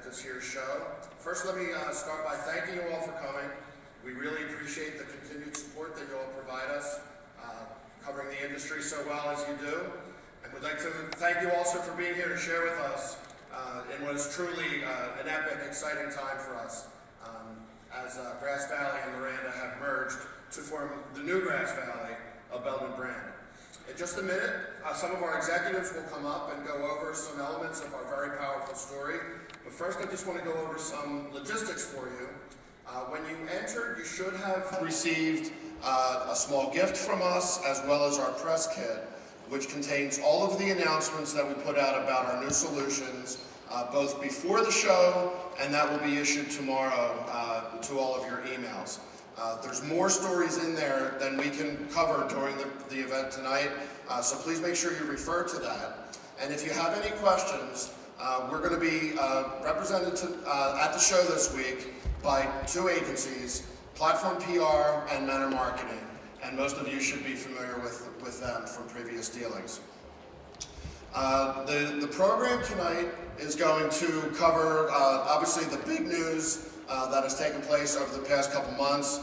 this year's show. First, let me start by thanking you all for coming. We really appreciate the continued support that you all provide us, covering the industry so well as you do. And we'd like to thank you also for being here to share with us in what is truly an epic, exciting time for us as Grass Valley and Miranda have merged to form the new Grass Valley, a Belden brand. In just a minute, some of our executives will come up and go over some elements of our very powerful story. But first, I just want to go over some logistics for you. When you entered, you should have received a small gift from us, as well as our press kit, which contains all of the announcements that we put out about our new solutions, both before the show, and that will be issued tomorrow to all of your emails. There's more stories in there than we can cover during the event tonight, so please make sure you refer to that. And if you have any questions, we're going to be represented at the show this week by two agencies, Platform PR and Manor Marketing, and most of you should be familiar with them from previous dealings. The program tonight is going to cover, obviously, the big news that has taken place over the past couple months,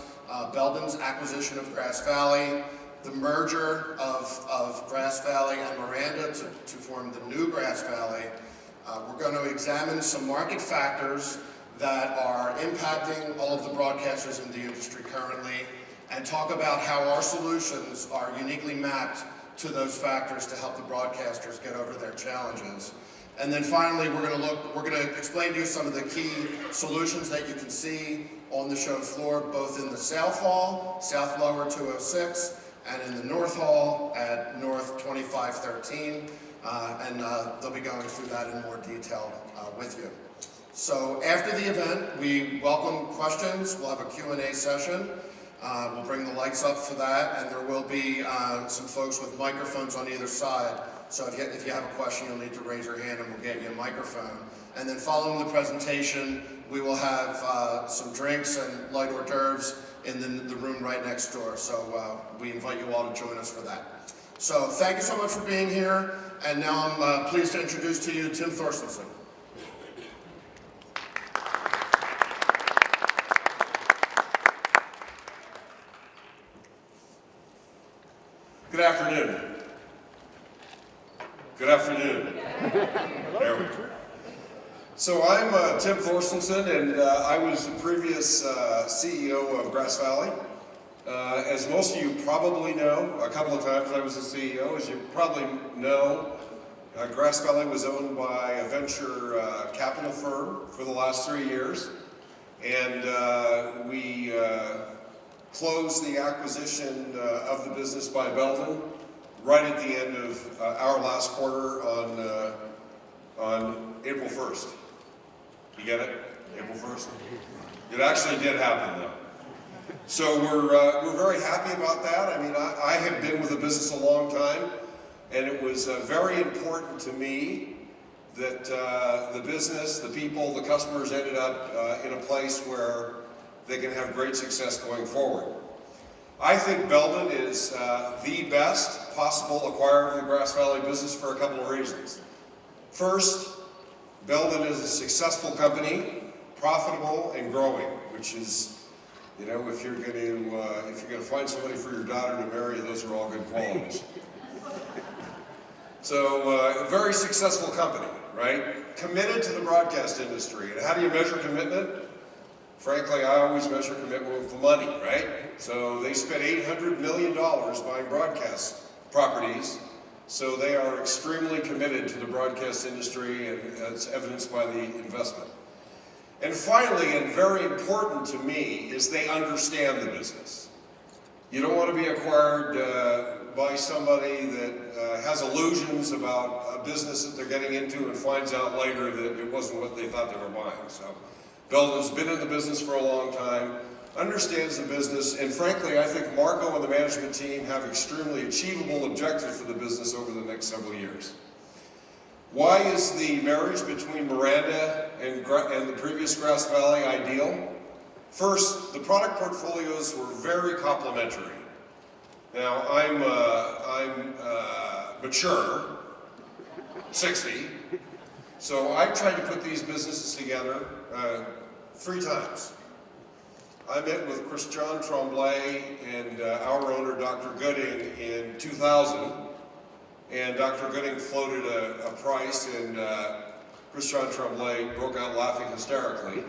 Belden's acquisition of Grass Valley, the merger of Grass Valley and Miranda to form the new Grass Valley. We're going to examine some market factors that are impacting all of the broadcasters in the industry currently, and talk about how our solutions are uniquely mapped to those factors to help the broadcasters get over their challenges. And then finally, we're going to explain to you some of the key solutions that you can see on the show floor, both in the South Hall, South Lower 206, and in the North Hall at North 2513. And they'll be going through that in more detail with you. So after the event, we welcome questions. We'll have a Q&A session. We'll bring the lights up for that, and there will be some folks with microphones on either side. So if you have a question, you'll need to raise your hand and we'll get you a microphone. And then following the presentation, we will have some drinks and light hors d'oeuvres in the room right next door. So we invite you all to join us for that. So thank you so much for being here. And now I'm pleased to introduce to you Tim Thorstensen. Good afternoon. Good afternoon. There we go. So I'm Tim Thorstensen, and I was the previous CEO of Grass Valley. As most of you probably know, a couple of times I was the CEO. As you probably know, Grass Valley was owned by a venture capital firm for the last 3 years, and we closed the acquisition of the business by Belden right at the end of our last quarter on April 1st. You get it? April 1st? It actually did happen though. So we're very happy about that. I mean, I have been with the business a long time, and it was very important to me that the business, the people, the customers ended up in a place where they can have great success going forward. I think Belden is the best possible acquirer of the Grass Valley business for a couple of reasons. First, Belden is a successful company, profitable and growing, which is, you know, if you're going to find somebody for your daughter to marry, those are all good qualities. So, a very successful company, right? Committed to the broadcast industry. And how do you measure commitment? Frankly, I always measure commitment with the money, right? So they spent $800 million buying broadcast properties, so they are extremely committed to the broadcast industry, and as evidenced by the investment. And finally, and very important to me, is they understand the business. You don't want to be acquired by somebody that has illusions about a business that they're getting into and finds out later that it wasn't what they thought they were buying. So Belden's been in the business for a long time, understands the business, and frankly, I think Marco and the management team have extremely achievable objectives for the business over the next several years. Why is the marriage between Miranda and the previous Grass Valley ideal? First, the product portfolios were very complementary. Now, I'm mature, 60, So I've tried to put these businesses together 3 times. I met with Christian Tremblay and our owner, Dr. Gooding, in 2000. And Dr. Gooding floated a price, and Christian Tremblay broke out laughing hysterically.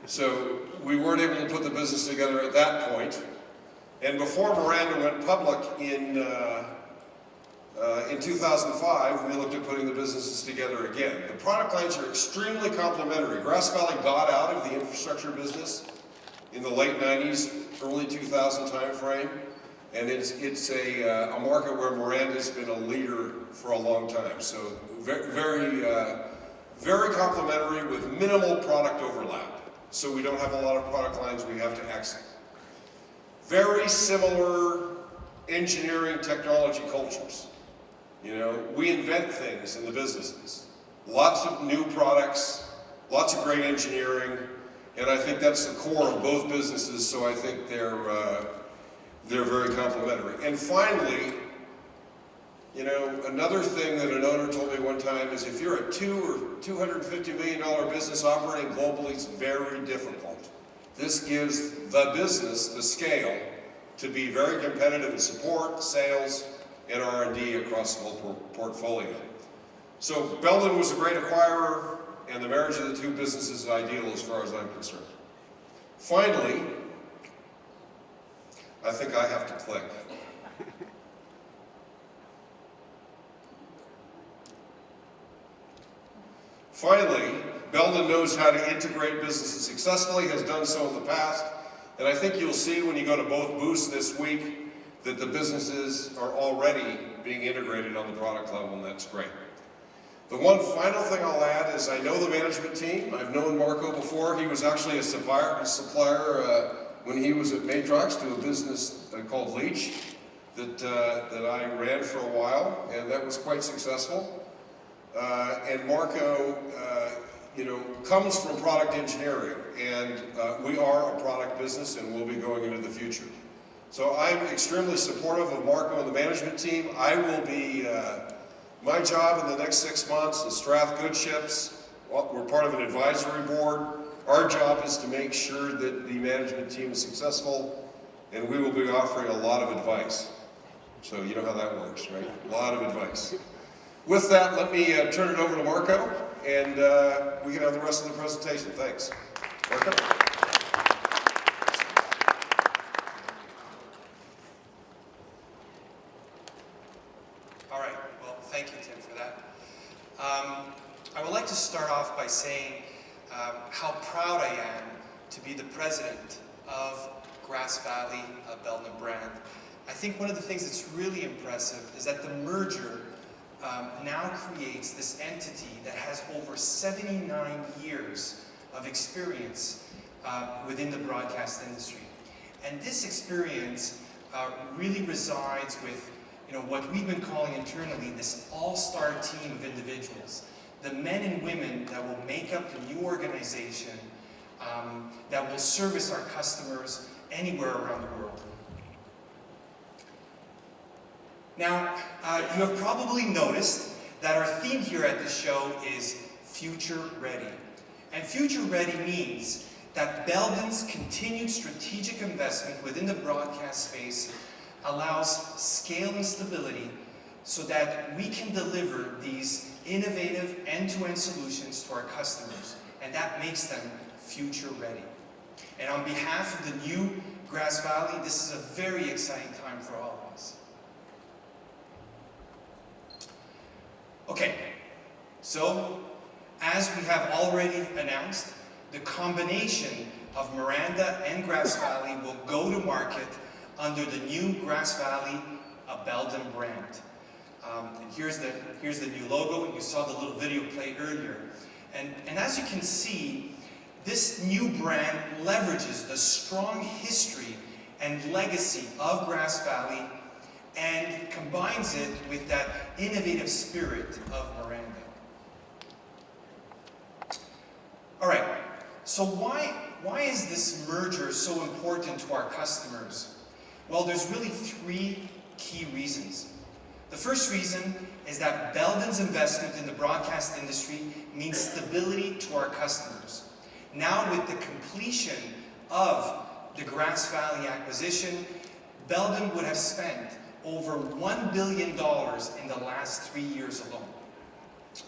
So we weren't able to put the business together at that point. And before Miranda went public in 2005, we looked at putting the businesses together again. The product lines are extremely complementary. Grass Valley got out of the infrastructure business in the late 90s, early 2000 timeframe, and it's a market where Miranda's been a leader for a long time. So very complementary with minimal product overlap. So we don't have a lot of product lines we have to exit. Very similar engineering technology cultures. You know, we invent things in the businesses. Lots of new products, lots of great engineering, and I think that's the core of both businesses, so I think they're very complementary. And finally, you know, another thing that an owner told me one time is if you're a $2 or $250 million business operating globally, it's very difficult. This gives the business the scale to be very competitive in support, sales, and R&D across the whole portfolio. So Belden was a great acquirer, and the marriage of the 2 businesses is ideal as far as I'm concerned. Finally, I think I have to click. Finally, Belden knows how to integrate businesses successfully, has done so in the past, and I think you'll see when you go to both booths this week that the businesses are already being integrated on the product level, and that's great. The one final thing I'll add is I know the management team. I've known Marco before. He was actually a supplier when he was at Matrox to a business called Leach that I ran for a while, and that was quite successful. And Marco, you know, comes from product engineering, and we are a product business, and we'll be going into the future. So I'm extremely supportive of Marco and the management team. I will be, my job in the next 6 months is Strath Good Ships. Well, we're part of an advisory board. Our job is to make sure that the management team is successful, and we will be offering a lot of advice. So you know how that works, right? A lot of advice. With that, let me turn it over to Marco, and we can have the rest of the presentation. Thanks. Marco? All right, well, thank you, Tim, for that. I would like to start off by saying how proud I am to be the president of Grass Valley Belden brand. I think one of the things that's really impressive is that the merger now creates this entity that has over 79 years of experience within the broadcast industry. And this experience really resides with, you know, what we've been calling internally this all-star team of individuals, the men and women that will make up the new organization that will service our customers anywhere around the world. Now, you have probably noticed that our theme here at the show is Future Ready. And Future Ready means that Belden's continued strategic investment within the broadcast space allows scale and stability so that we can deliver these innovative end-to-end solutions to our customers, and that makes them future ready. And on behalf of the new Grass Valley, this is a very exciting time for all of us. Okay, so as we have already announced, the combination of Miranda and Grass Valley will go to market under the new Grass Valley Belden brand. And here's the new logo, and you saw the little video play earlier. And as you can see, this new brand leverages the strong history and legacy of Grass Valley and combines it with that innovative spirit of Miranda. All right, so why is this merger so important to our customers? Well, there's really 3 key reasons. The first reason is that Belden's investment in the broadcast industry means stability to our customers. Now, with the completion of the Grass Valley acquisition, Belden would have spent over $1 billion in the last 3 years alone.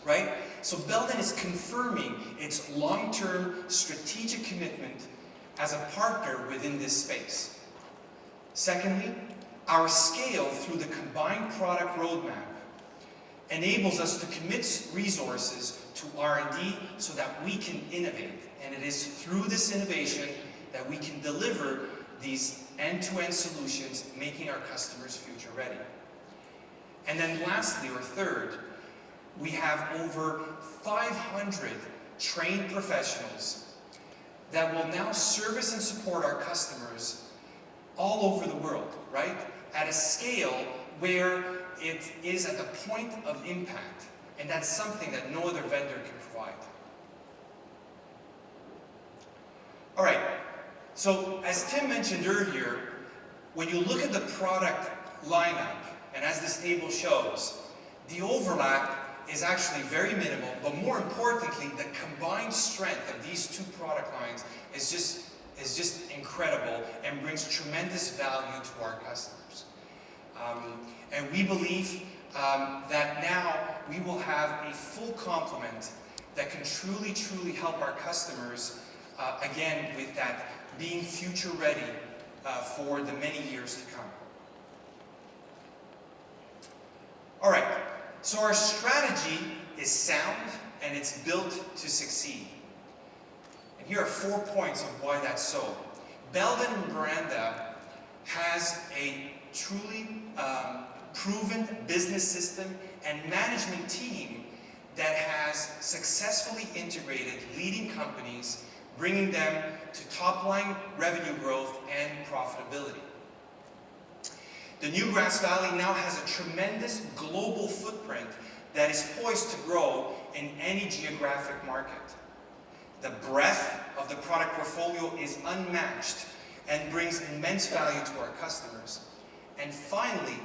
Right? So Belden is confirming its long-term strategic commitment as a partner within this space. Secondly, our scale through the combined product roadmap enables us to commit resources to R&D so that we can innovate. And it is through this innovation that we can deliver these end-to-end solutions, making our customers future ready. And then lastly, or third, we have over 500 trained professionals that will now service and support our customers all over the world, right? At a scale where it is at the point of impact. And that's something that no other vendor can provide. All right, so as Tim mentioned earlier, when you look at the product lineup, and as this table shows, the overlap is actually very minimal, but more importantly, the combined strength of these two product lines is just incredible and brings tremendous value to our customers. And we believe that now we will have a full complement that can truly, truly help our customers, again, with that being future ready for the many years to come. All right, so our strategy is sound and it's built to succeed. And here are 4 points of why that's so. Belden and Miranda has a truly proven business system and management team that has successfully integrated leading companies, bringing them to top-line revenue growth and profitability. The new Grass Valley now has a tremendous global footprint that is poised to grow in any geographic market. The breadth of the product portfolio is unmatched and brings immense value to our customers. And finally,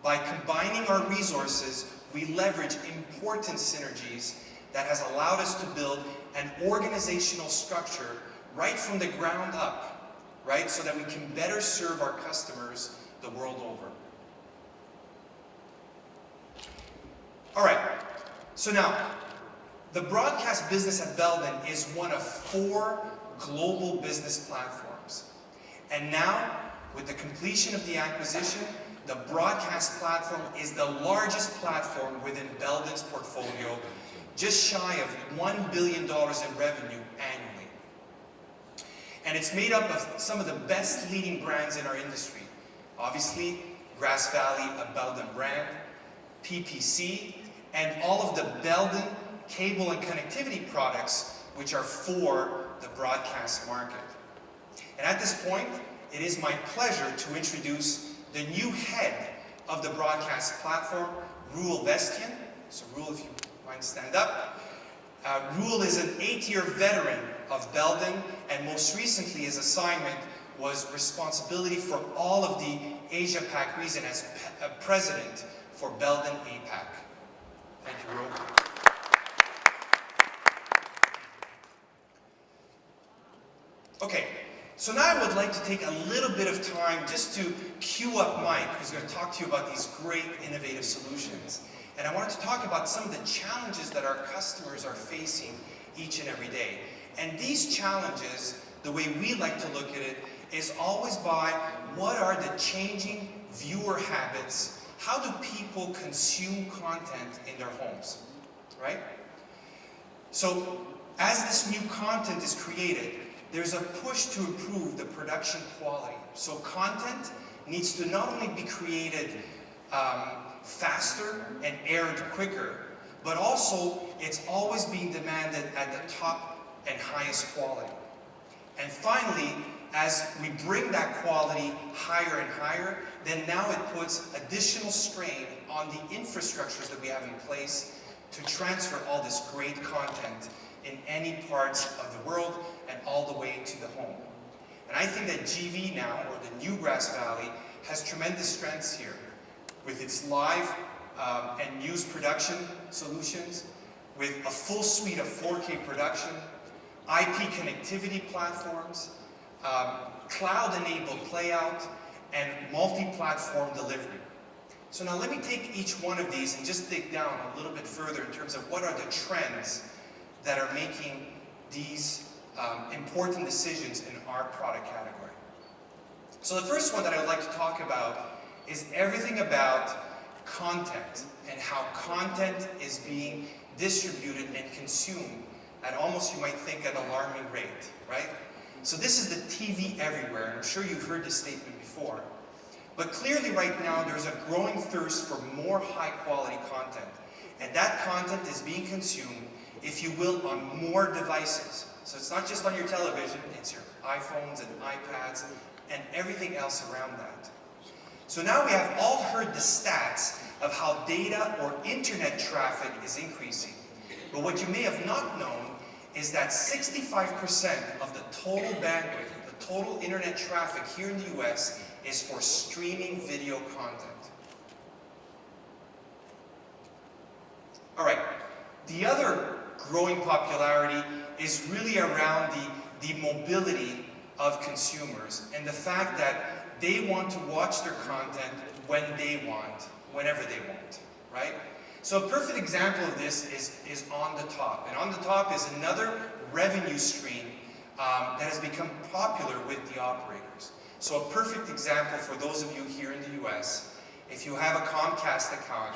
by combining our resources, we leverage important synergies that has allowed us to build an organizational structure right from the ground up, right, so that we can better serve our customers the world over. All right, so now, the broadcast business at Belden is one of 4 global business platforms. And now, with the completion of the acquisition, the broadcast platform is the largest platform within Belden's portfolio, just shy of $1 billion in revenue annually. And it's made up of some of the best leading brands in our industry. Obviously, Grass Valley, a Belden brand, PPC, and all of the Belden cable and connectivity products, which are for the broadcast market. And at this point, it is my pleasure to introduce the new head of the broadcast platform, Roel Vestian. So Roel, if you mind, stand up. Roel is an 8-year veteran of Belden, and most recently his assignment was responsibility for all of the Asia-Pac region as president for Belden APAC. Thank you, Roel. Okay, so now I would like to take a little bit of time just to cue up Mike, who's going to talk to you about these great innovative solutions. And I wanted to talk about some of the challenges that our customers are facing each and every day. And these challenges, the way we like to look at it, is always by what are the changing viewer habits? How do people consume content in their homes, right? So as this new content is created, there's a push to improve the production quality. So content needs to not only be created faster and aired quicker, but also it's always being demanded at the top and highest quality. And finally, as we bring that quality higher and higher, then now it puts additional strain on the infrastructures that we have in place to transfer all this great content in any parts of the world and all the way to the home. And I think that GV now, or the new Grass Valley, has tremendous strengths here with its live and news production solutions with a full suite of 4K production, IP connectivity platforms, cloud-enabled playout, and multi-platform delivery. So now let me take each one of these and just dig down a little bit further in terms of what are the trends that are making these important decisions in our product category. So the first one that I would like to talk about is everything about content and how content is being distributed and consumed at almost, you might think, an alarming rate, right? So this is the TV everywhere, and I'm sure you've heard this statement before. But clearly right now there's a growing thirst for more high-quality content. And that content is being consumed, if you will, on more devices. So it's not just on your television, it's your iPhones and iPads and everything else around that. So now we have all heard the stats of how data or internet traffic is increasing. But what you may have not known is that 65% of the total bandwidth, the total internet traffic here in the US is for streaming video content. All right, the other growing popularity is really around the mobility of consumers and the fact that they want to watch their content when they want, whenever they want, right? So a perfect example of this is On the Top. And On the Top is another revenue stream that has become popular with the operators. So a perfect example for those of you here in the US, if you have a Comcast account,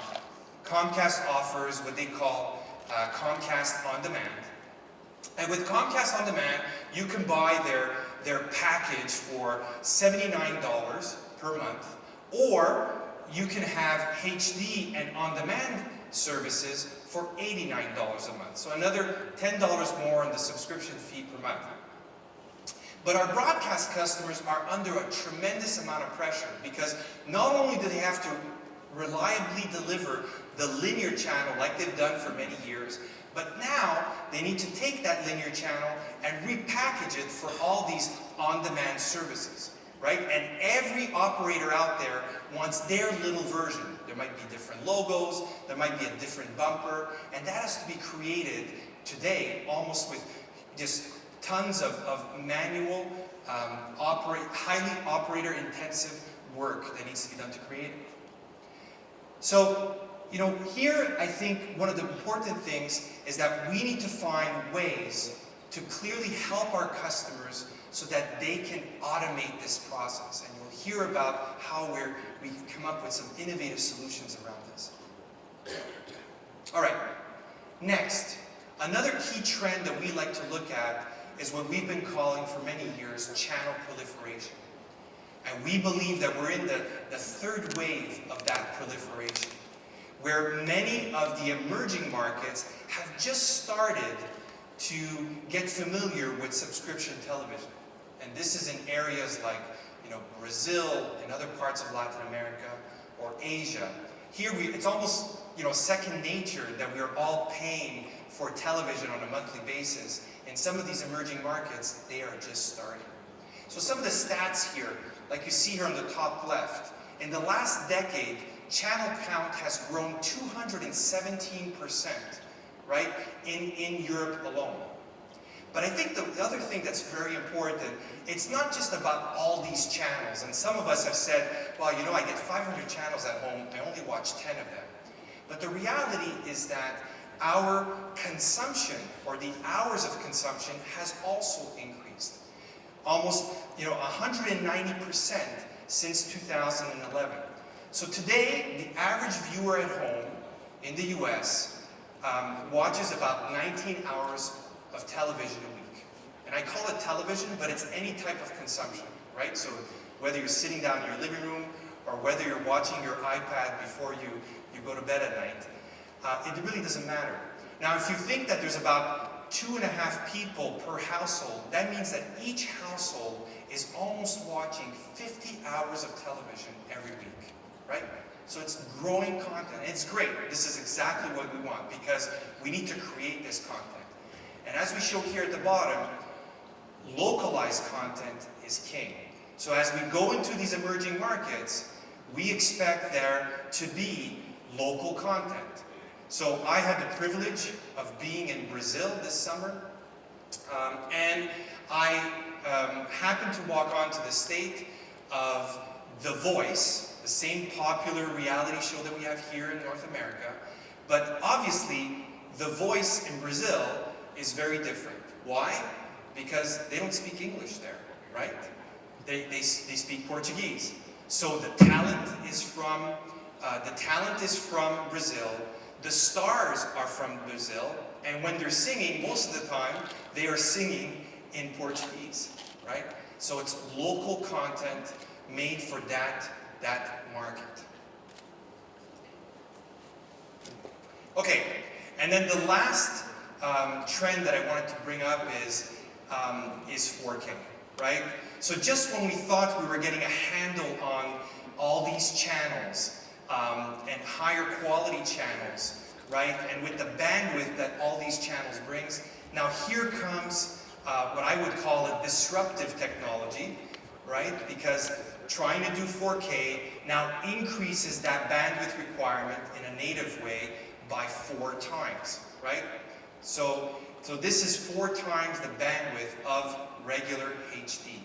Comcast offers what they call Comcast On Demand. And with Comcast On Demand, you can buy their package for $79 per month, or you can have HD and on-demand services for $89 a month. So another $10 more on the subscription fee per month. But our broadcast customers are under a tremendous amount of pressure because not only do they have to reliably deliver the linear channel like they've done for many years, but now they need to take that linear channel and repackage it for all these on-demand services, right? And every operator out there wants their little version. There might be different logos, there might be a different bumper, and that has to be created today almost with just tons of manual, highly operator-intensive work that needs to be done to create it. So, you know, here I think one of the important things is that we need to find ways to clearly help our customers so that they can automate this process. And you'll hear about how we've come up with some innovative solutions around this. All right, next, another key trend that we like to look at is what we've been calling for many years channel proliferation. And we believe that we're in the third wave of that proliferation, where many of the emerging markets have just started to get familiar with subscription television. And this is in areas like, you know, Brazil and other parts of Latin America or Asia. Here it's almost, you know, second nature that we are all paying for television on a monthly basis. In some of these emerging markets, they are just starting. So some of the stats here, like you see here on the top left, in the last decade, channel count has grown 217%, right, in Europe alone. But I think the other thing that's very important, it's not just about all these channels. And some of us have said, well, you know, I get 500 channels at home, I only watch 10 of them. But the reality is that our consumption, or the hours of consumption, has also increased. Almost, you know, 190% since 2011. So today, the average viewer at home in the US watches about 19 hours of television a week. And I call it television, but it's any type of consumption, right? So whether you're sitting down in your living room or whether you're watching your iPad before you go to bed at night, it really doesn't matter. Now, if you think that there's about 2.5 people per household, that means that each household is almost watching 50 hours of television every week, right? So it's growing content. It's great. This is exactly what we want because we need to create this content. And as we show here at the bottom, localized content is king. So as we go into these emerging markets, we expect there to be local content. So I had the privilege of being in Brazil this summer, and I happened to walk onto the stage of The Voice, the same popular reality show that we have here in North America, but obviously The Voice in Brazil is very different. Why? Because they don't speak English there, right? They speak Portuguese. So the talent is from Brazil. The stars are from Brazil, and when they're singing, most of the time they are singing in Portuguese, right? So it's local content made for that market. Okay, and then the last trend that I wanted to bring up is 4K, right? So just when we thought we were getting a handle on all these channels and higher quality channels, right? And with the bandwidth that all these channels brings, now here comes what I would call a disruptive technology, right? Because trying to do 4K now increases that bandwidth requirement in a native way by 4 times, right? So this is 4 times the bandwidth of regular HD.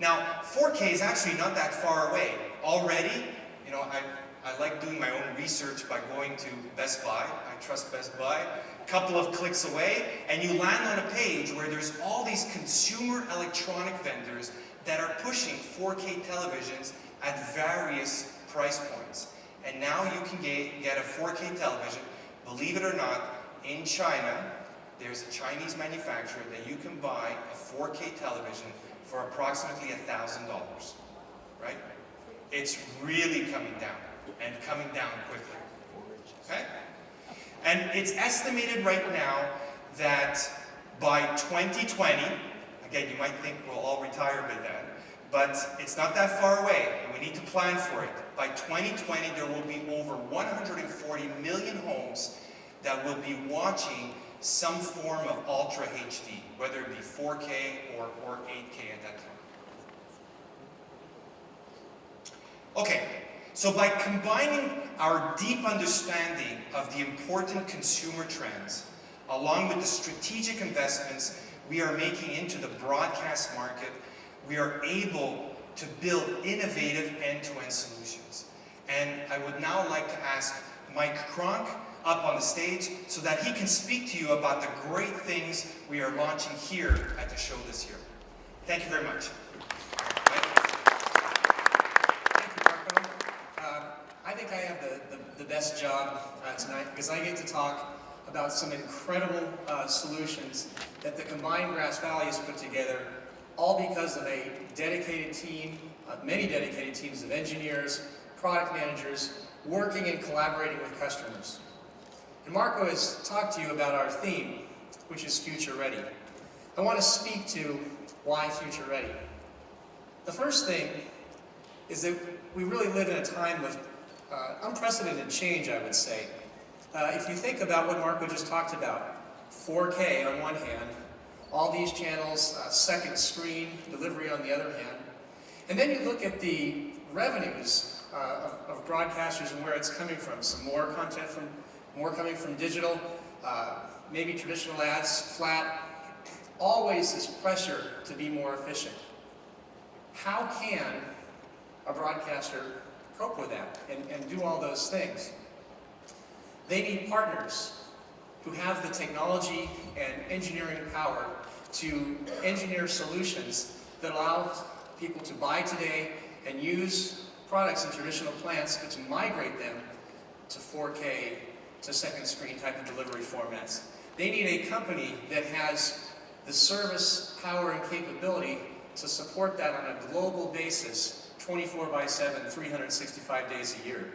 Now, 4K is actually not that far away. Already, you know, I like doing my own research by going to Best Buy. I trust Best Buy. A couple of clicks away, and you land on a page where there's all these consumer electronic vendors that are pushing 4K televisions at various price points. And now you can get a 4K television, believe it or not, in China. There's a Chinese manufacturer that you can buy a 4K television for approximately $1,000, right? It's really coming down, and coming down quickly, okay? And it's estimated right now that by 2020, again, you might think we'll all retire by then, but it's not that far away, and we need to plan for it. By 2020, there will be over 140 million homes that will be watching some form of Ultra HD, whether it be 4K or 8K at that time. Okay, so by combining our deep understanding of the important consumer trends, along with the strategic investments we are making into the broadcast market, we are able to build innovative end-to-end solutions. And I would now like to ask Mike Cronk up on the stage so that he can speak to you about the great things we are launching here at the show this year. Thank you very much. Thank you, Marco. I think I have the best job tonight because I get to talk about some incredible solutions that the combined Grass Valley has put together, all because of a dedicated team, many dedicated teams of engineers, product managers, working and collaborating with customers. And Marco has talked to you about our theme, which is Future Ready. I want to speak to why Future Ready. The first thing is that we really live in a time of unprecedented change, I would say. If you think about what Marco just talked about, 4K on one hand, all these channels, second screen delivery on the other hand, and then you look at the revenues of broadcasters and where it's coming from. Some more content more coming from digital, maybe traditional ads, flat. Always this pressure to be more efficient. How can a broadcaster cope with that and do all those things? They need partners who have the technology and engineering power to engineer solutions that allow people to buy today and use products in traditional plants, but to migrate them to 4K, to second screen type of delivery formats. They need a company that has the service, power, and capability to support that on a global basis, 24/7, 365 days a year.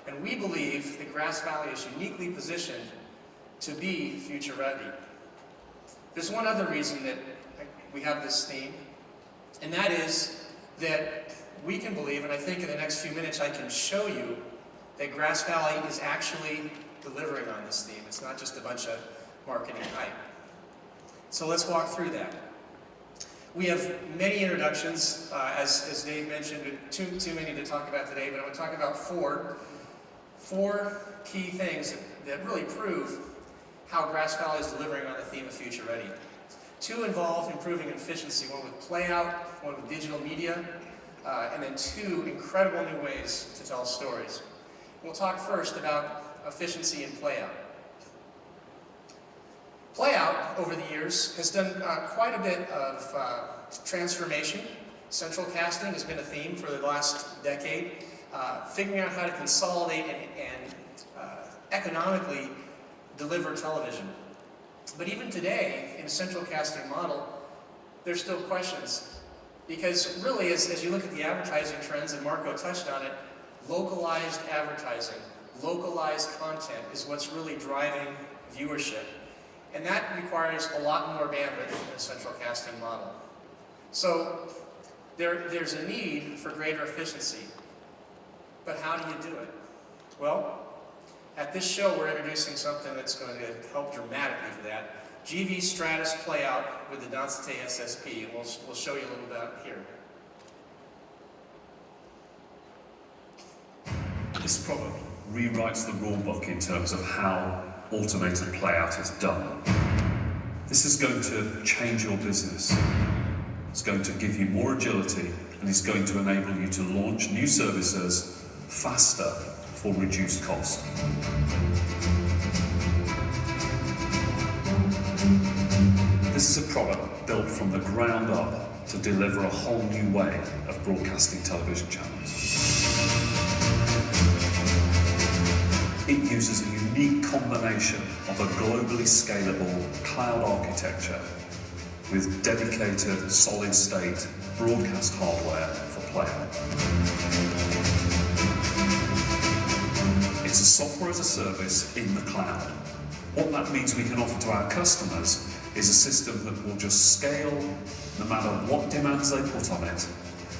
And we believe that Grass Valley is uniquely positioned to be future ready. There's one other reason that we have this theme, and that is that we can believe, and I think in the next few minutes I can show you, that Grass Valley is actually delivering on this theme. It's not just a bunch of marketing hype. So let's walk through that. We have many introductions, as Dave mentioned, too many to talk about today, but I'm going to talk about 4. 4 key things that really prove how Grass Valley is delivering on the theme of Future Ready. 2 involve improving efficiency, one with playout, one with digital media, and then 2 incredible new ways to tell stories. We'll talk first about efficiency and playout. Playout, over the years, has done quite a bit of transformation. Central casting has been a theme for the last decade, figuring out how to consolidate and economically deliver television. But even today, in a central casting model, there's still questions. Because really, as you look at the advertising trends, and Marco touched on it, localized advertising, localized content is what's really driving viewership. And that requires a lot more bandwidth in a central casting model. So there's a need for greater efficiency. But how do you do it? Well, at this show, we're introducing something that's going to help dramatically for that. GV Stratus Playout with the Densité SSP. And we'll show you a little bit here. This product rewrites the rulebook in terms of how automated playout is done. This is going to change your business. It's going to give you more agility, and it's going to enable you to launch new services faster for reduced cost. This is a product built from the ground up to deliver a whole new way of broadcasting television channels. It uses a unique combination of a globally scalable cloud architecture with dedicated solid-state broadcast hardware for playout. It's a software as a service in the cloud. What that means we can offer to our customers is a system that will just scale no matter what demands they put on it.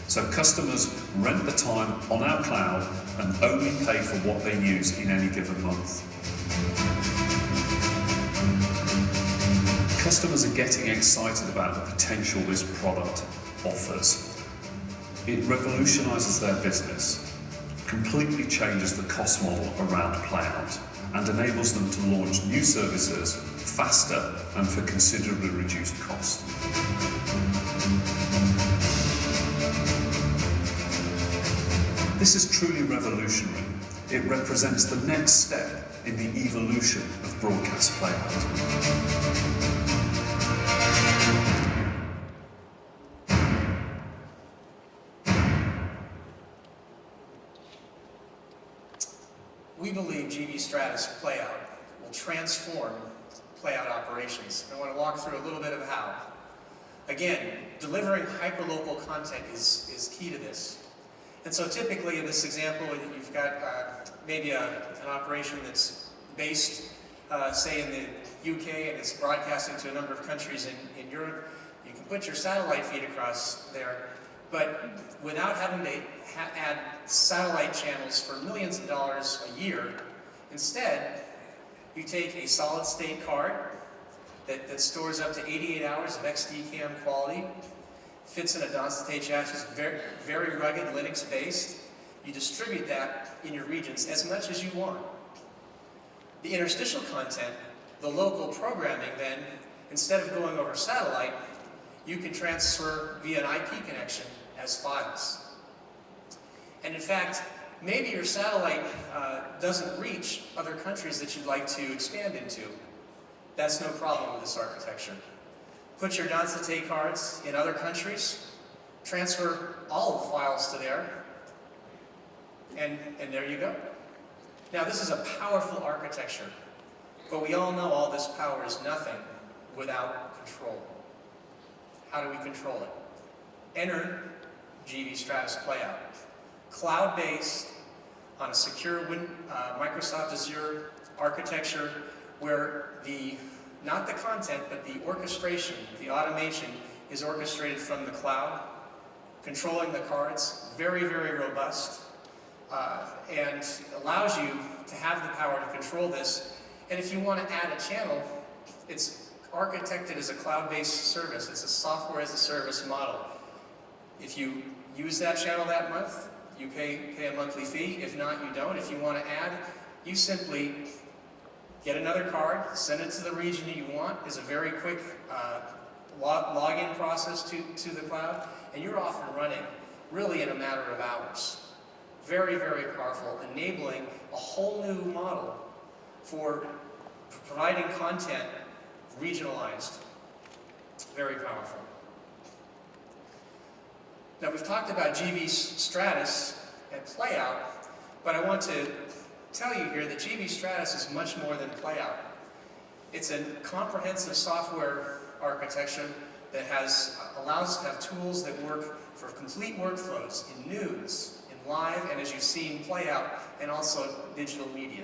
So customers rent the time on our cloud and only pay for what they use in any given month. Customers are getting excited about the potential this product offers. It revolutionises their business, completely changes the cost model around playout, and enables them to launch new services faster and for considerably reduced cost. This is truly revolutionary. It represents the next step in the evolution of broadcast playout. We believe GV Stratus Playout will transform playout operations. I want to walk through a little bit of how. Again, delivering hyperlocal content is key to this. And so typically in this example, you've got maybe an operation that's based, say, in the UK, and it's broadcasting to a number of countries in Europe. You can put your satellite feed across there, but without having to add satellite channels for millions of dollars a year, instead, you take a solid-state card that stores up to 88 hours of XD-CAM quality, fits in a Densité chassis, very, very rugged, Linux-based. You distribute that in your regions as much as you want. The interstitial content, the local programming then, instead of going over satellite, you can transfer via an IP connection as files. And in fact, maybe your satellite doesn't reach other countries that you'd like to expand into. That's no problem with this architecture. Put your Densité cards in other countries, transfer all of the files to there, and there you go. Now this is a powerful architecture, but we all know all this power is nothing without control. How do we control it? Enter GV Stratus Playout. Cloud-based on a secure Microsoft Azure architecture where not the content, but the orchestration, the automation is orchestrated from the cloud, controlling the cards, very, very robust, and allows you to have the power to control this. And if you want to add a channel, it's architected as a cloud-based service. It's a software as a service model. If you use that channel that month, you pay a monthly fee. If not, you don't. If you want to add, you simply get another card, send it to the region that you want. It's a very quick login process to the cloud, and you're off and running really in a matter of hours. Very, very powerful, enabling a whole new model for providing content regionalized. Very powerful. Now, we've talked about GV Stratus and Playout, but I want to tell you here that GV Stratus is much more than Playout. It's a comprehensive software architecture that allows us to have tools that work for complete workflows in news, in live, and as you've seen, Playout, and also digital media.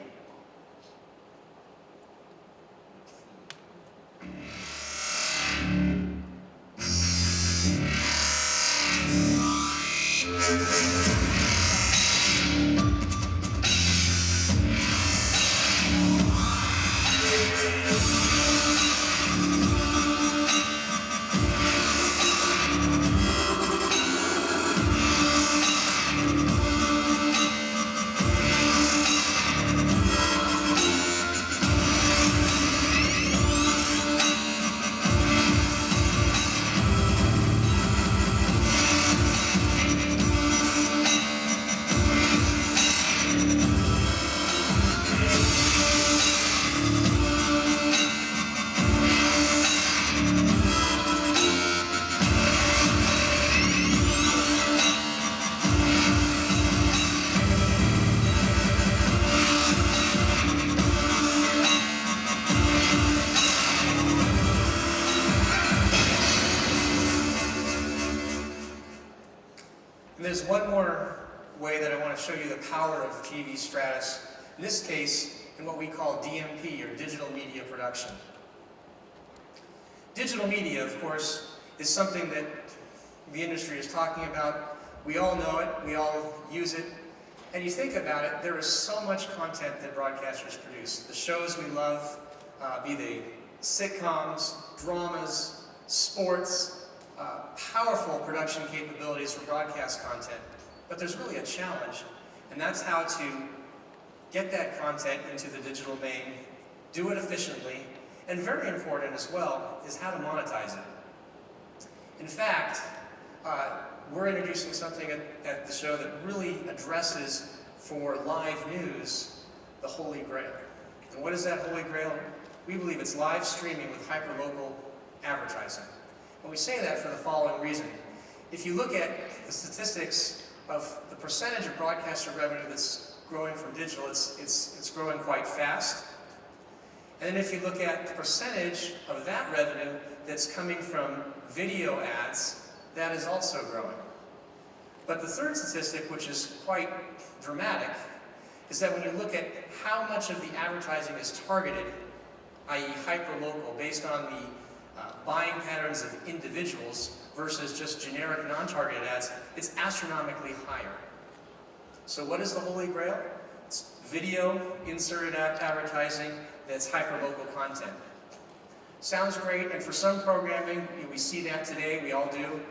There's one more way that I want to show you the power of GV Stratus, in this case, in what we call DMP, or digital media production. Digital media, of course, is something that the industry is talking about. We all know it, we all use it, and you think about it, there is so much content that broadcasters produce. The shows we love, be they sitcoms, dramas, sports, powerful production capabilities for broadcast content. But there's really a challenge, and that's how to get that content into the digital domain, do it efficiently, and very important as well is how to monetize it. In fact, we're introducing something at the show that really addresses, for live news, the Holy Grail. And what is that Holy Grail? We believe it's live streaming with hyperlocal advertising. And we say that for the following reason. If you look at the statistics of the percentage of broadcaster revenue that's growing from digital, it's growing quite fast. And then if you look at the percentage of that revenue that's coming from video ads, that is also growing. But the third statistic, which is quite dramatic, is that when you look at how much of the advertising is targeted, i.e. hyperlocal, based on the buying patterns of individuals versus just generic non-targeted ads, it's astronomically higher. So what is the Holy Grail? It's video inserted advertising that's hyperlocal content. Sounds great, and for some programming, we see that today, we all do.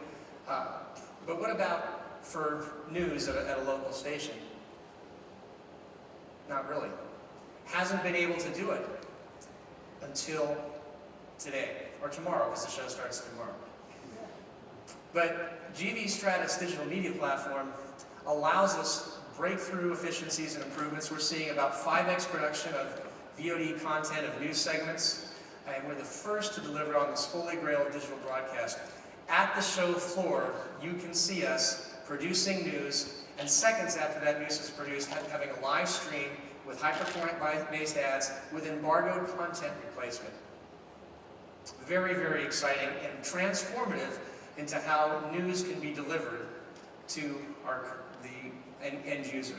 But what about for news at a local station? Not really. Hasn't been able to do it until today, or tomorrow, because the show starts tomorrow. But GV Stratus digital media platform allows us breakthrough efficiencies and improvements. We're seeing about 5x production of VOD content of news segments, and we're the first to deliver on this Holy Grail of digital broadcast. At the show floor, you can see us producing news, and seconds after that news is produced, having a live stream with hyperpoint-based ads with embargoed content replacement. Very, very exciting and transformative into how news can be delivered to the end user.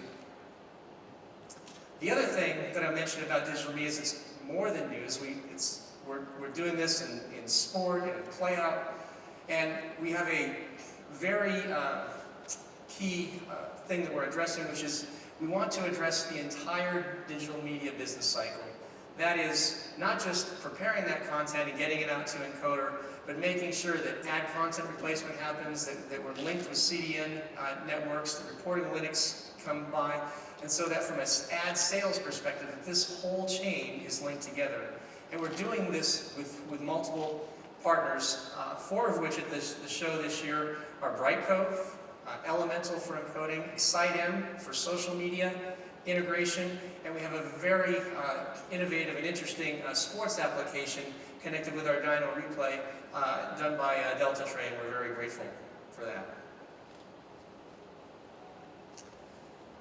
The other thing that I mentioned about digital media is it's more than news. We're doing this in sport and in playout, and we have a very key thing that we're addressing, which is we want to address the entire digital media business cycle. That is not just preparing that content and getting it out to encoder, but making sure that ad content replacement happens, that we're linked with CDN networks, that reporting links come by, and so that from an ad sales perspective, that this whole chain is linked together. And we're doing this with multiple partners, 4 of which at the show this year are Brightcove, Elemental for encoding, ExciteM for social media integration, and we have a very innovative and interesting sports application connected with our Dyno Replay done by Delta Trade. We're very grateful for that.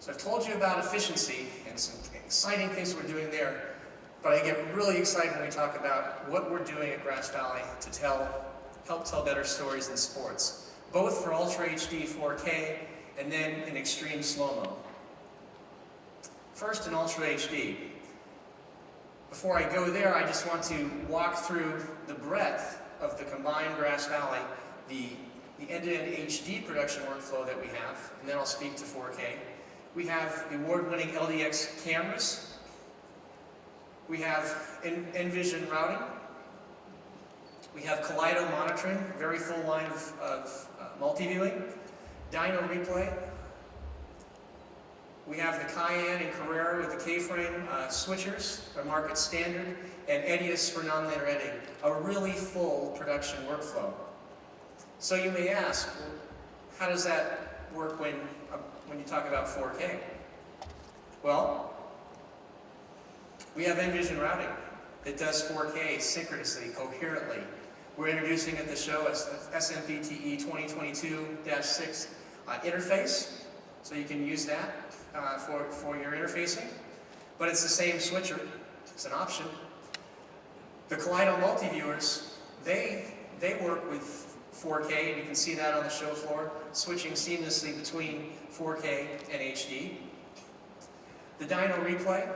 So I've told you about efficiency and some exciting things we're doing there, but I get really excited when we talk about what we're doing at Grass Valley to help tell better stories in sports, both for Ultra HD 4K and then in extreme slow-mo. First in Ultra HD. Before I go there, I just want to walk through the breadth of the combined Grass Valley, the end-to-end HD production workflow that we have, and then I'll speak to 4K. We have award-winning LDX cameras. We have Envision routing. We have Kaleido monitoring, very full line of multi-viewing. Dyno Replay. We have the Cayenne and Carrera with the K-frame switchers, our market standard, and Edius for nonlinear editing, a really full production workflow. So you may ask, well, how does that work when you talk about 4K? Well, we have Envision routing that does 4K synchronously, coherently. We're introducing at the show a SMPTE 2022-6 interface, so you can use that for your interfacing. But it's the same switcher, it's an option. The Kaleido multi-viewers, they work with 4K, and you can see that on the show floor, switching seamlessly between 4K and HD. The Dyno Replay,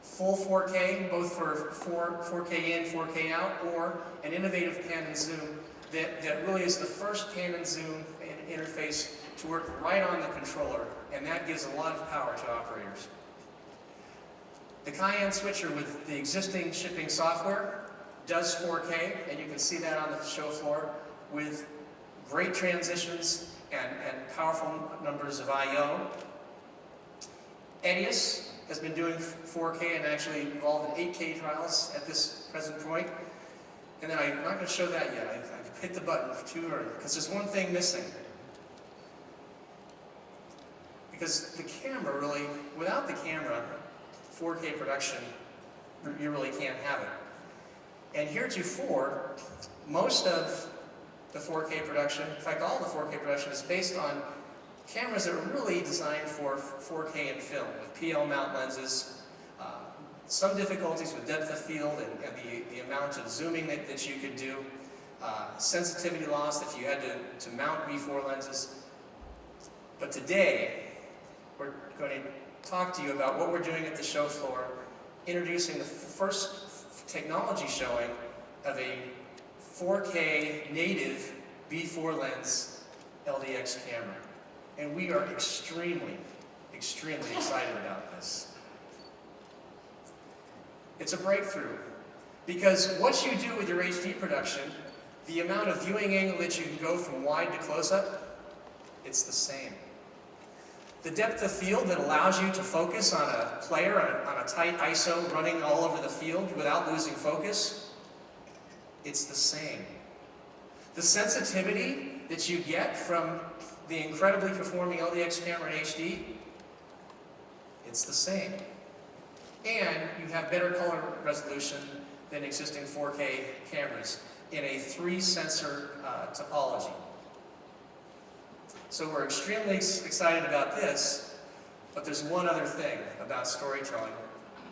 full 4K, both for 4K in, 4K out, or an innovative pan and zoom that really is the first pan and zoom interface to work right on the controller, and that gives a lot of power to operators. The Cayenne switcher with the existing shipping software does 4K, and you can see that on the show floor with great transitions and powerful numbers of I/O. Edius has been doing 4K and actually involved in 8K trials at this present point. And then I'm not going to show that yet. I've hit the button too early because there's one thing missing. Because the camera really, without the camera, 4K production, you really can't have it. And heretofore, most of the 4K production, in fact all the 4K production is based on cameras that are really designed for 4K in film, with PL mount lenses, some difficulties with depth of field and the amount of zooming that you could do, sensitivity loss if you had to mount B4 lenses. But today, we're going to talk to you about what we're doing at the show floor, introducing the first technology showing of a 4K native B4 lens LDX camera. And we are extremely, extremely excited about this. It's a breakthrough because what you do with your HD production, the amount of viewing angle that you can go from wide to close-up, it's the same. The depth of field that allows you to focus on a player on a tight ISO running all over the field without losing focus, it's the same. The sensitivity that you get from the incredibly performing LDX camera in HD, it's the same. And you have better color resolution than existing 4K cameras in a 3-sensor topology. So we're extremely excited about this, but there's one other thing about storytelling.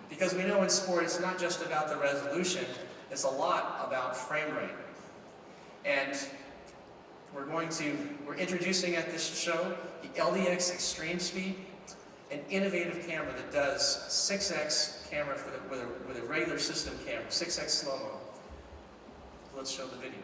Because we know in sport it's not just about the resolution, it's a lot about frame rate. And we're introducing at this show the LDX Extreme Speed, an innovative camera that does 6x camera with a regular system camera, 6x slow-mo. Let's show the video.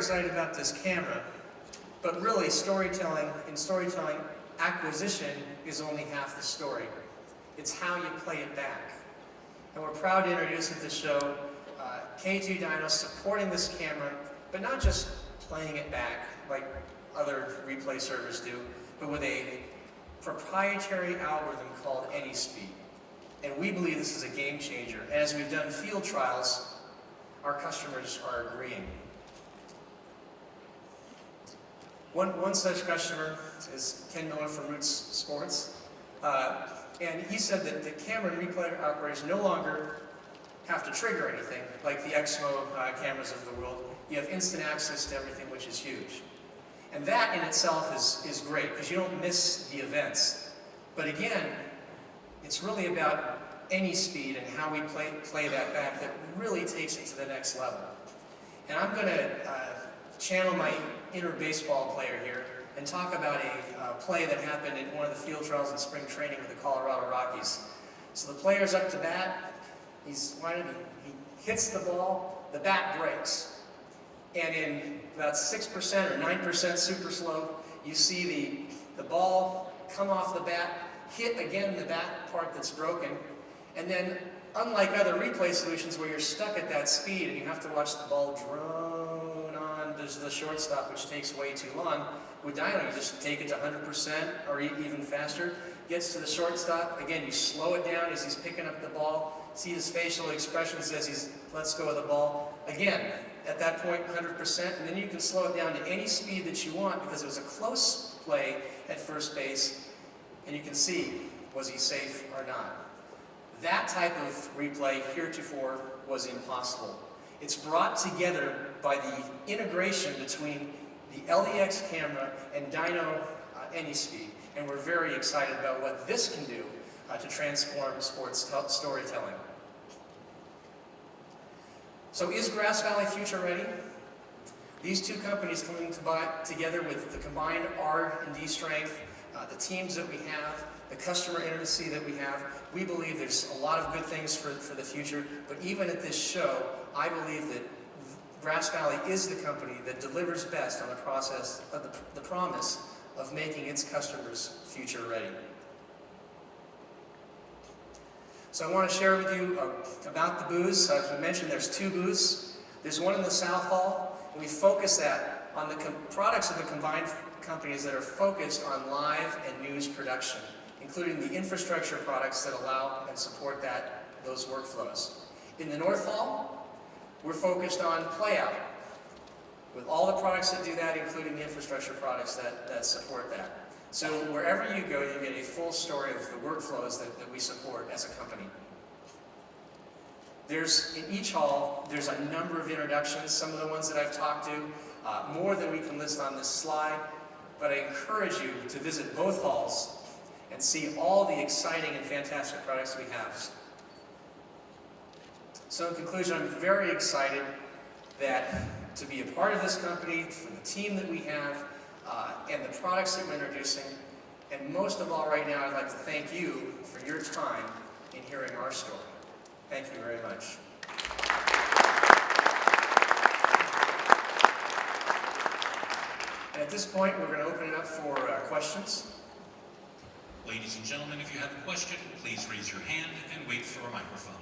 excited about this camera, but really storytelling acquisition is only half the story. It's how you play it back. And we're proud to introduce at the show K2 Dyno supporting this camera, but not just playing it back like other replay servers do, but with a proprietary algorithm called NASpeed. And we believe this is a game changer. And as we've done field trials, our customers are agreeing. One such customer is Ken Miller from Roots Sports. And he said that the camera and replay operators no longer have to trigger anything, like the Exmo cameras of the world. You have instant access to everything, which is huge. And that in itself is great, because you don't miss the events. But again, it's really about NASpeed and how we play that back that really takes it to the next level. And I'm going to channel my inner baseball player here and talk about a play that happened in one of the field trials in spring training with the Colorado Rockies. So the player's up to bat, he hits the ball, the bat breaks. And in about 6% or 9% super slow, you see the ball come off the bat, hit again the bat part that's broken, and then unlike other replay solutions where you're stuck at that speed and you have to watch the ball drone on to the shortstop, which takes way too long, with Dyno you just take it to 100% or even faster, gets to the shortstop, again you slow it down as he's picking up the ball, see his facial expression as he lets go of the ball, again, at that point 100%, and then you can slow it down to any speed that you want because it was a close play at first base, and you can see, was he safe or not. That type of replay heretofore was impossible. It's brought together by the integration between the LEX camera and Dyno NASpeed, and we're very excited about what this can do to transform sports storytelling. So is Grass Valley future ready? These two companies coming together with the combined R&D strength, the teams that we have, the customer intimacy that we have, we believe there's a lot of good things for the future, but even at this show, I believe that Grass Valley is the company that delivers best on the process of the promise of making its customers future ready. So I want to share with you about the booths. As we mentioned, there's two booths. There's one in the South Hall, and we focus that on the products of the combined companies that are focused on live and news production, including the infrastructure products that allow and support those workflows. In the North Hall, we're focused on playout, with all the products that do that, including the infrastructure products that support that. So wherever you go, you get a full story of the workflows that we support as a company. In each hall, there's a number of introductions, some of the ones that I've talked to, more than we can list on this slide, but I encourage you to visit both halls and see all the exciting and fantastic products we have. So in conclusion, I'm very excited to be a part of this company, for the team that we have, and the products that we're introducing. And most of all right now, I'd like to thank you for your time in hearing our story. Thank you very much. And at this point, we're going to open it up for questions. Ladies and gentlemen, if you have a question, please raise your hand and wait for a microphone.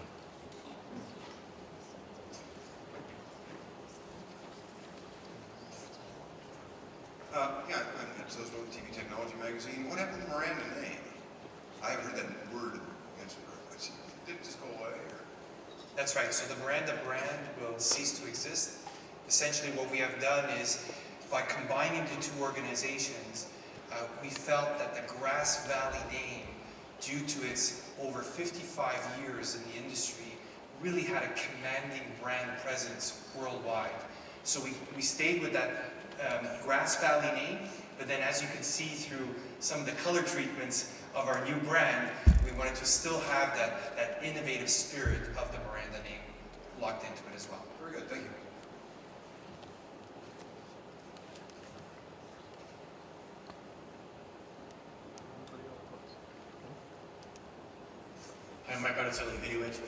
Yeah, I'm associated with TV Technology Magazine. What happened to the Miranda name? I haven't heard that word mentioned. Did it just go away? Or? That's right. So the Miranda brand will cease to exist. Essentially what we have done is, by combining the two organizations, we felt that the Grass Valley name, due to its over 55 years in the industry, really had a commanding brand presence worldwide. So we stayed with that Grass Valley name, but then as you can see through some of the color treatments of our new brand, we wanted to still have that innovative spirit of the Miranda name locked into it as well. Very good, thank you. I'm Mike Articelli, Video Edge.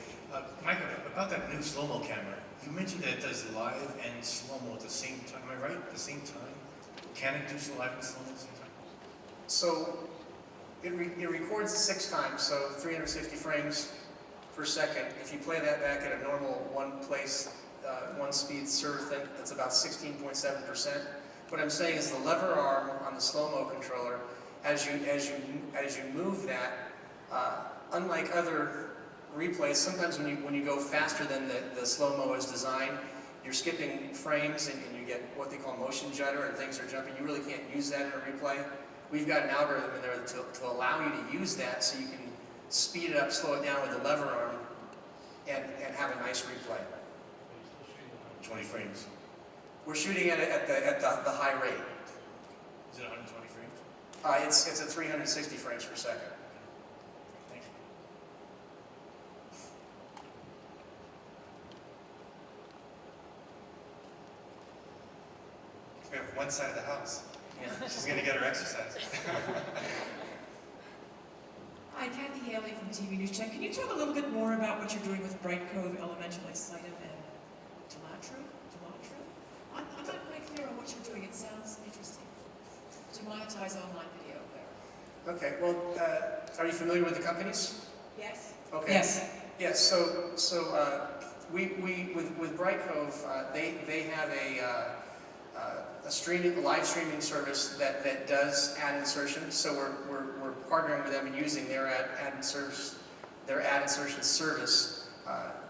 Mike, about that new slow-mo camera, You mentioned that it does live and slow-mo at the same time, am I right? At the same time? Can it do live and slow-mo at the same time? So it records 6 times, so 360 frames per second. If you play that back at a normal one speed surf, that's about 16.7%. What I'm saying is the lever arm on the slow-mo controller, as you move that, unlike other replays, sometimes when you go faster than the slow-mo is designed, you're skipping frames and you get what they call motion judder and things are jumping. You really can't use that in a replay. We've got an algorithm in there to allow you to use that so you can speed it up, slow it down with the lever arm and have a nice replay. 20 frames. We're shooting at the high rate. Is it 120 frames? It's at 360 frames per second. Thank you. We have one side of the house. Yeah. She's going to get her exercise. Hi, Kathy Haley from TV News Check. Can you talk a little bit more about what you're doing with Bright Cove Elemental, like Sidham and Delatro? I'm not quite clear on what you're doing. It sounds interesting. To monetize online video there. Okay, well, are you familiar with the companies? Yes? Okay. Yes. Yes, so with Bright Cove, they have a live streaming service that does ad insertion. So we're partnering with them and using their ad insertion service,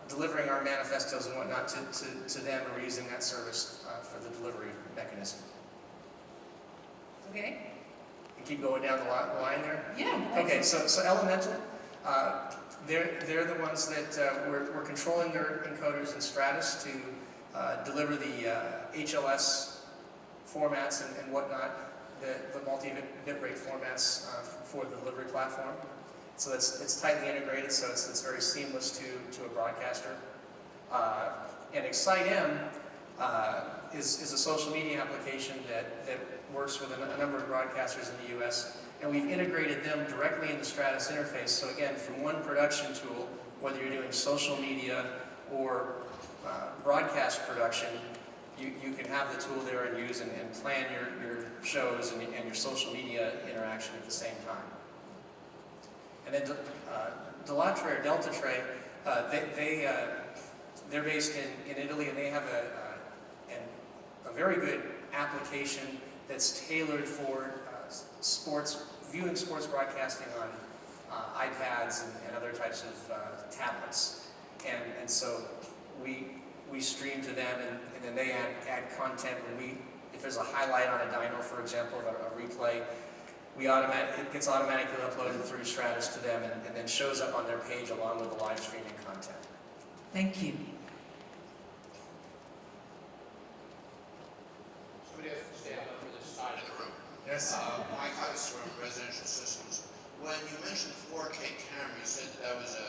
delivering our manifestos and whatnot to them, and we're using that service for the delivery mechanism. Okay. You keep going down the line there. Yeah. Okay, so Elemental, they're the ones that we're controlling their encoders in Stratus to deliver the HLS formats and whatnot, the multi-bitrate formats for the delivery platform. So it's tightly integrated, so it's very seamless to a broadcaster. And ExciteM is a social media application that works with a number of broadcasters in the U.S. And we've integrated them directly in the Stratus interface. So again, from one production tool, whether you're doing social media or broadcast production, you can have the tool there and use and plan your shows and your social media interaction at the same time. And then Delatre or Delta Tray, they're based in Italy, and they have a very good application that's tailored for viewing sports broadcasting on iPads and other types of tablets. And so we stream to them, and then they add content. If there's a highlight on a dyno, for example, of a replay, it gets automatically uploaded through Stratus to them and then shows up on their page along with the live streaming content. Thank you. Somebody has to stand over this side of the room. Yes. Mike Heiss from Residential Systems. When you mentioned 4K camera, you said that was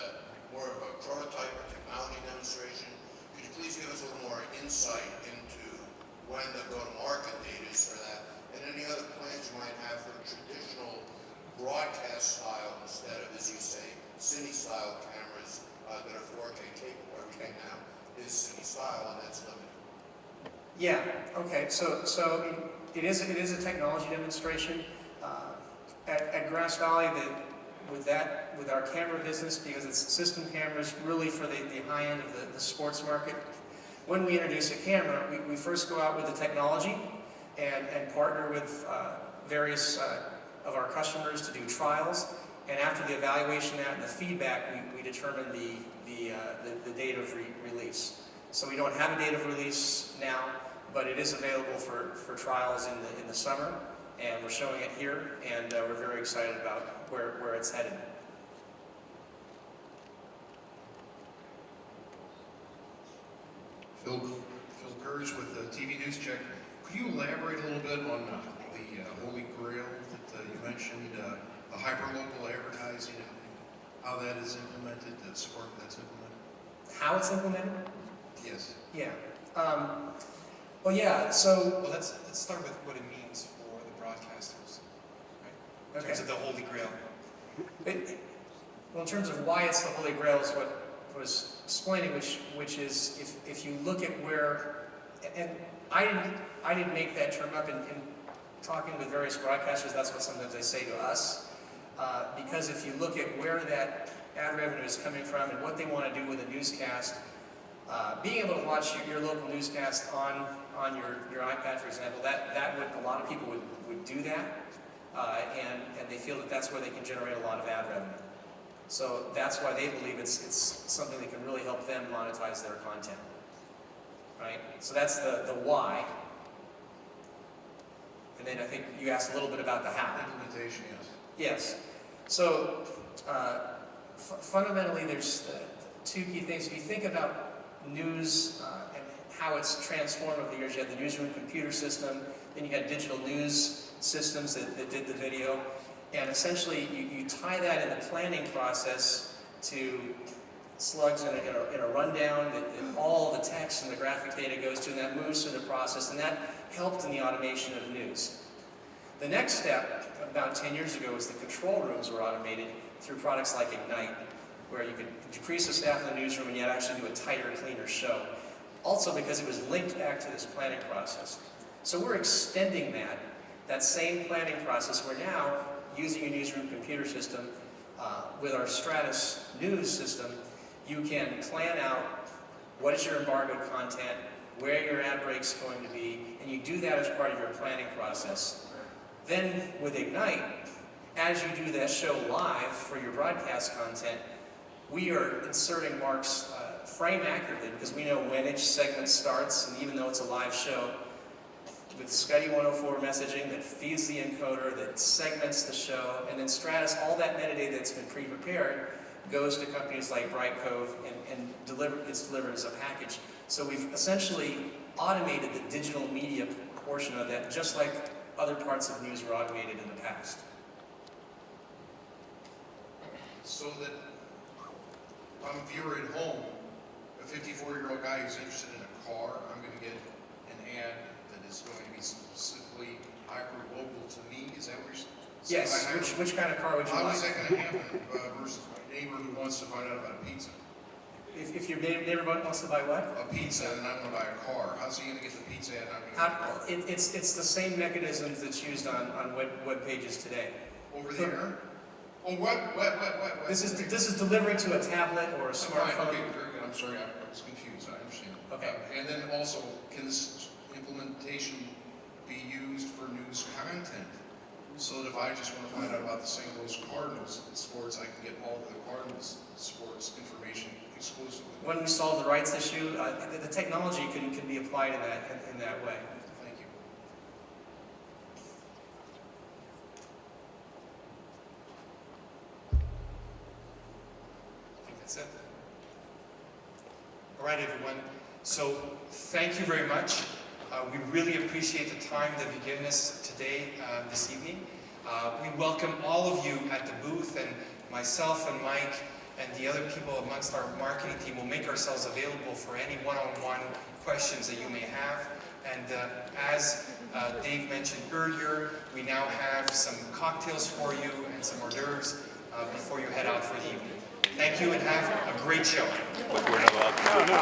more of a prototype or technology demonstration. Could you please give us a little more insight into when the go-to-market date is for that, and any other plans you might have for traditional broadcast style instead of, as you say, cine-style cameras that are 4K capable? Everything now is cine-style, and that's limited. Yeah. Okay. So it is a technology demonstration at Grass Valley. With our camera business, because it's system cameras really for the high end of the sports market. When we introduce a camera, we first go out with the technology and partner with various of our customers to do trials. And after the evaluation and the feedback, we determine the date of release. So we don't have a date of release now, but it is available for trials in the summer, and we're showing it here, and we're very excited about where it's headed. Phil Kurz with the TV News Check. Could you elaborate a little bit on the Holy Grail that you mentioned, the hyperlocal advertising, and how that is implemented, the support that's implemented? How it's implemented? Yes. Yeah. Well, yeah. So. Well, let's start with what it means for the broadcasters, right? In terms of the Holy Grail. Well, in terms of why it's the Holy Grail is what was explaining, which is if you look at where, and I didn't make that term up in talking with various broadcasters. That's what sometimes they say to us, because if you look at where that ad revenue is coming from and what they want to do with a newscast, being able to watch your local newscast on your iPad, for example, that would, a lot of people would do that, and they feel that that's where they can generate a lot of ad revenue. So that's why they believe it's something that can really help them monetize their content, right? So that's the why. And then I think you asked a little bit about the how. Implementation, yes. Yes. So fundamentally, there's two key things. If you think about news and how it's transformed over the years, you had the newsroom computer system, then you had digital news systems that did the video, and essentially you tie that in the planning process to slugs in a rundown that all the text and the graphic data goes to, and that moves through the process, and that helped in the automation of news. The next step, about 10 years ago, was the control rooms were automated through products like Ignite, where you could decrease the staff in the newsroom and yet actually do a tighter, cleaner show. Also because it was linked back to this planning process. So we're extending that same planning process. We're now using a newsroom computer system with our Stratus news system. You can plan out what is your embargoed content, where your ad break's going to be, and you do that as part of your planning process. Then with Ignite, as you do that show live for your broadcast content, we are inserting marks frame accurately because we know when each segment starts, and even though it's a live show, with SCUDdy 104 messaging that feeds the encoder, that segments the show, and then Stratus, all that metadata that's been pre-prepared goes to companies like Brightcove and gets delivered as a package. So we've essentially automated the digital media portion of that, just like other parts of news were automated in the past. So that I'm a viewer at home, a 54-year-old guy who's interested in a car, I'm going to get an ad that is going to be specifically hyper-local to me. Is that what you're saying? Yes. Which kind of car would you like? How is that going to happen versus my neighbor who wants to find out about a pizza? If your neighbor wants to buy what? A pizza, and I'm going to buy a car. How's he going to get the pizza ad? And I'm going to get the car. It's the same mechanisms that's used on web pages today. Over there? Oh, what? This is delivering to a tablet or a smartphone. Okay, very good. I'm sorry, I was confused. I understand. Okay. And then also, can this implementation be used for news content? So that if I just want to find out about the St. Louis Cardinals sports, I can get all of the Cardinals sports information exclusively. When we solve the rights issue, the technology can be applied in that way. Thank you. I think that's it. All right, everyone. So thank you very much. We really appreciate the time that you've given us today, this evening. We welcome all of you at the booth, and myself and Mike and the other people amongst our marketing team will make ourselves available for any one-on-one questions that you may have. And as Dave mentioned earlier, we now have some cocktails for you and some hors d'oeuvres before you head out for the evening. Thank you and have a great show. No.